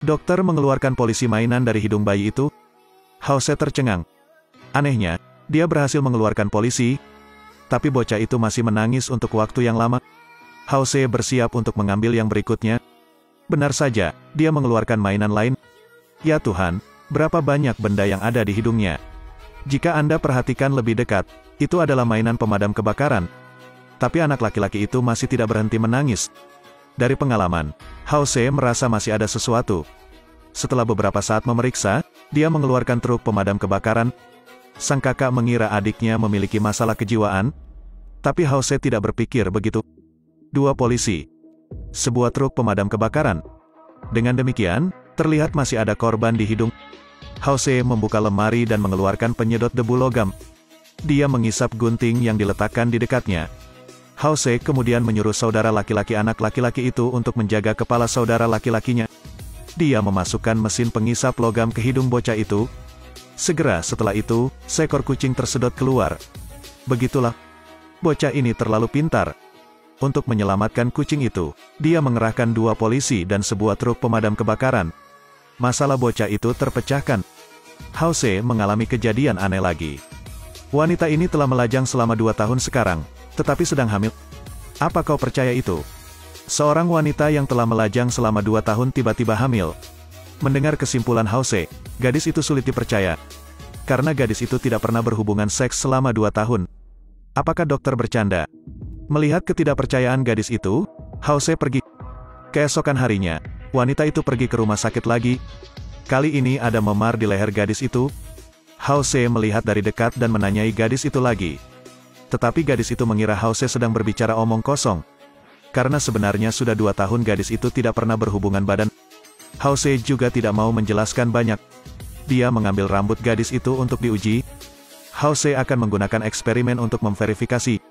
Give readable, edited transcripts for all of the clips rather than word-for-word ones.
Dokter mengeluarkan polisi mainan dari hidung bayi itu. House tercengang. Anehnya, dia berhasil mengeluarkan polisi, tapi bocah itu masih menangis untuk waktu yang lama. House bersiap untuk mengambil yang berikutnya. Benar saja, dia mengeluarkan mainan lain. Ya Tuhan, berapa banyak benda yang ada di hidungnya. Jika Anda perhatikan lebih dekat, itu adalah mainan pemadam kebakaran. Tapi anak laki-laki itu masih tidak berhenti menangis. Dari pengalaman, House merasa masih ada sesuatu. Setelah beberapa saat memeriksa, dia mengeluarkan truk pemadam kebakaran. Sang kakak mengira adiknya memiliki masalah kejiwaan, tapi House tidak berpikir begitu. 2 polisi. Sebuah truk pemadam kebakaran. Dengan demikian, terlihat masih ada korban di hidung. House membuka lemari dan mengeluarkan penyedot debu logam. Dia mengisap gunting yang diletakkan di dekatnya. House kemudian menyuruh saudara laki-laki anak laki-laki itu untuk menjaga kepala saudara laki-lakinya. Dia memasukkan mesin pengisap logam ke hidung bocah itu. Segera setelah itu, seekor kucing tersedot keluar. Begitulah. Bocah ini terlalu pintar. Untuk menyelamatkan kucing itu, dia mengerahkan 2 polisi dan sebuah truk pemadam kebakaran. Masalah bocah itu terpecahkan. House mengalami kejadian aneh lagi. Wanita ini telah melajang selama 2 tahun sekarang, tetapi sedang hamil. Apa kau percaya itu? Seorang wanita yang telah melajang selama 2 tahun tiba-tiba hamil. Mendengar kesimpulan House, gadis itu sulit dipercaya. Karena gadis itu tidak pernah berhubungan seks selama 2 tahun. Apakah dokter bercanda? Melihat ketidakpercayaan gadis itu, House pergi. Keesokan harinya, wanita itu pergi ke rumah sakit lagi. Kali ini ada memar di leher gadis itu. House melihat dari dekat dan menanyai gadis itu lagi. Tetapi gadis itu mengira House sedang berbicara omong kosong. Karena sebenarnya sudah 2 tahun gadis itu tidak pernah berhubungan badan. House juga tidak mau menjelaskan banyak. Dia mengambil rambut gadis itu untuk diuji. House akan menggunakan eksperimen untuk memverifikasi.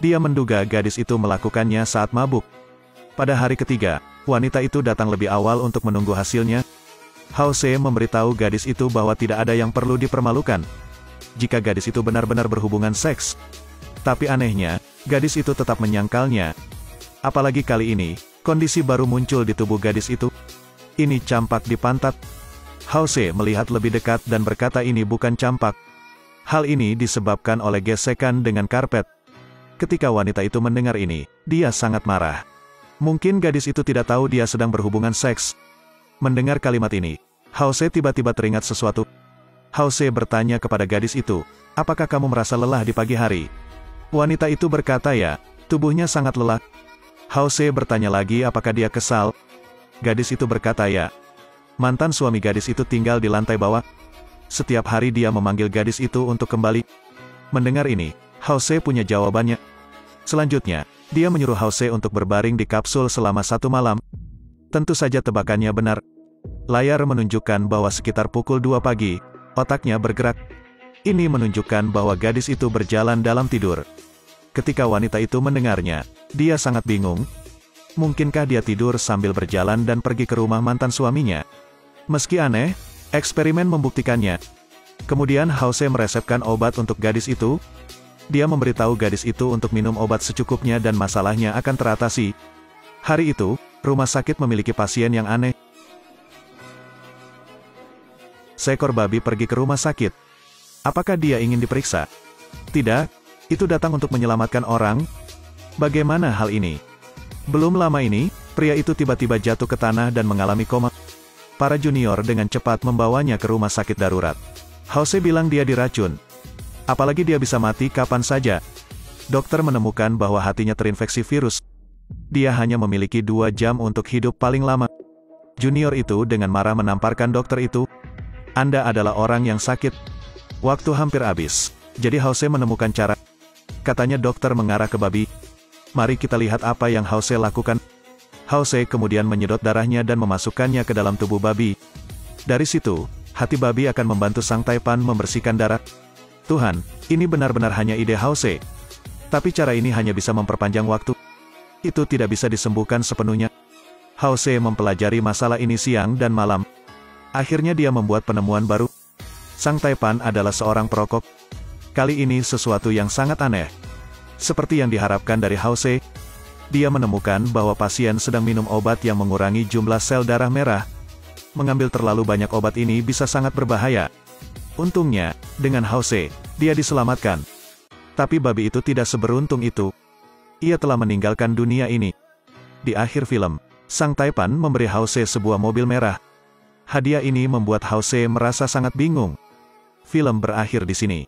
Dia menduga gadis itu melakukannya saat mabuk. Pada hari ketiga, wanita itu datang lebih awal untuk menunggu hasilnya. House memberitahu gadis itu bahwa tidak ada yang perlu dipermalukan jika gadis itu benar-benar berhubungan seks. Tapi anehnya, gadis itu tetap menyangkalnya. Apalagi kali ini, kondisi baru muncul di tubuh gadis itu. Ini campak di pantat. House melihat lebih dekat dan berkata ini bukan campak. Hal ini disebabkan oleh gesekan dengan karpet. Ketika wanita itu mendengar ini, dia sangat marah. Mungkin gadis itu tidak tahu dia sedang berhubungan seks. Mendengar kalimat ini, House tiba-tiba teringat sesuatu. House bertanya kepada gadis itu, apakah kamu merasa lelah di pagi hari? Wanita itu berkata ya, tubuhnya sangat lelah. House bertanya lagi apakah dia kesal. Gadis itu berkata ya. Mantan suami gadis itu tinggal di lantai bawah. Setiap hari dia memanggil gadis itu untuk kembali. Mendengar ini, House punya jawabannya. Selanjutnya, dia menyuruh House untuk berbaring di kapsul selama 1 malam. Tentu saja tebakannya benar. Layar menunjukkan bahwa sekitar pukul 2 pagi, otaknya bergerak. Ini menunjukkan bahwa gadis itu berjalan dalam tidur. Ketika wanita itu mendengarnya, dia sangat bingung. Mungkinkah dia tidur sambil berjalan dan pergi ke rumah mantan suaminya? Meski aneh, eksperimen membuktikannya. Kemudian House meresepkan obat untuk gadis itu. Dia memberitahu gadis itu untuk minum obat secukupnya dan masalahnya akan teratasi. Hari itu, rumah sakit memiliki pasien yang aneh. Seekor babi pergi ke rumah sakit. Apakah dia ingin diperiksa? Tidak, itu datang untuk menyelamatkan orang. Bagaimana hal ini? Belum lama ini, pria itu tiba-tiba jatuh ke tanah dan mengalami koma. Para junior dengan cepat membawanya ke rumah sakit darurat. House bilang dia diracun. Apalagi dia bisa mati kapan saja. Dokter menemukan bahwa hatinya terinfeksi virus. Dia hanya memiliki 2 jam untuk hidup paling lama. Junior itu dengan marah menamparkan dokter itu. Anda adalah orang yang sakit. Waktu hampir habis. Jadi House menemukan cara. Katanya dokter mengarah ke babi. Mari kita lihat apa yang House lakukan. House kemudian menyedot darahnya dan memasukkannya ke dalam tubuh babi. Dari situ, hati babi akan membantu Sang Taipan membersihkan darah. Tuhan, ini benar-benar hanya ide House. Tapi cara ini hanya bisa memperpanjang waktu. Itu tidak bisa disembuhkan sepenuhnya. House mempelajari masalah ini siang dan malam. Akhirnya dia membuat penemuan baru. Sang Taipan adalah seorang perokok. Kali ini sesuatu yang sangat aneh. Seperti yang diharapkan dari House, dia menemukan bahwa pasien sedang minum obat yang mengurangi jumlah sel darah merah. mengambil terlalu banyak obat ini bisa sangat berbahaya. Untungnya, dengan Hause, dia diselamatkan. Tapi babi itu tidak seberuntung itu. Ia telah meninggalkan dunia ini. Di akhir film, Sang Taipan memberi Hause sebuah mobil merah. Hadiah ini membuat Hause merasa sangat bingung. Film berakhir di sini.